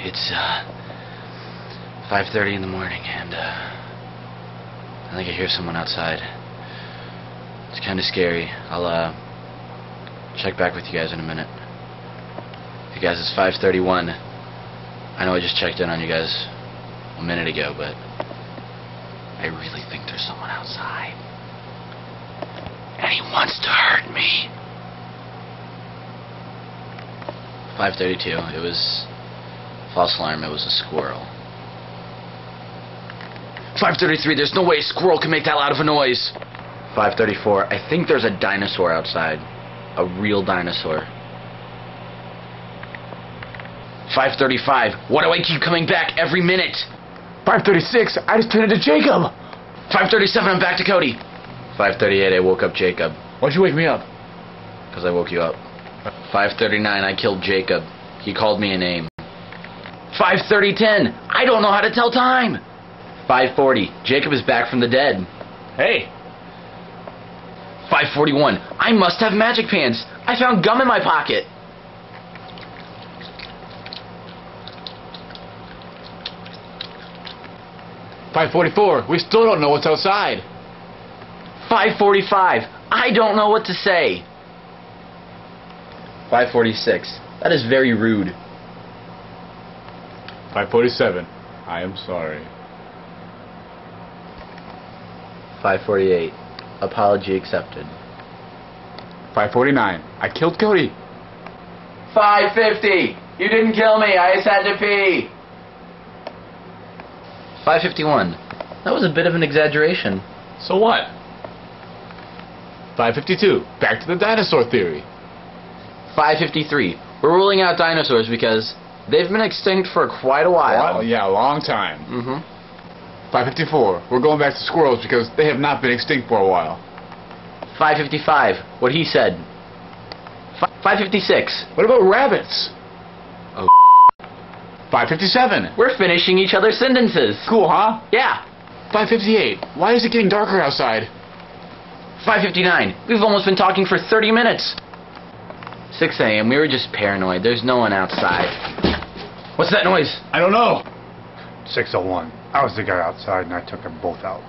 It's 5:30 in the morning, and I think I hear someone outside. It's kind of scary. I'll check back with you guys in a minute. Hey guys, it's 5:31. I know I just checked in on you guys a minute ago, but I really think there's someone outside, and he wants to hurt me. 5:32. It was false alarm. It was a squirrel. 5:33. There's no way a squirrel can make that loud of a noise. 5:34. I think there's a dinosaur outside. A real dinosaur. 5:35. Why do I keep coming back every minute? 5:36. I just turned into Jacob. 5:37. I'm back to Cody. 5:38. I woke up Jacob. Why'd you wake me up? Because I woke you up. 5:39. I killed Jacob. He called me a name. 5:30:10. I don't know how to tell time. 5:40. Jacob is back from the dead. Hey. 5:41. I must have magic pants. I found gum in my pocket. 5:44. We still don't know what's outside. 5:45. I don't know what to say. 5:46. That is very rude. 5:47. I am sorry. 5:48. Apology accepted. 5:49. I killed Cody. 5:50. You didn't kill me. I just had to pee. 5:51. That was a bit of an exaggeration. So what? 5:52. Back to the dinosaur theory. 5:53. We're ruling out dinosaurs because they've been extinct for quite a while. Yeah, a long time. 5:54. We're going back to squirrels because they have not been extinct for a while. 5:55. What he said. 5:56. What about rabbits? Oh. 5:57. We're finishing each other's sentences. Cool, huh? Yeah. 5:58. Why is it getting darker outside? 5:59. We've almost been talking for 30 minutes. 6 a.m. We were just paranoid. There's no one outside. What's that noise? I don't know. 6:01. I was the guy outside and I took them both out.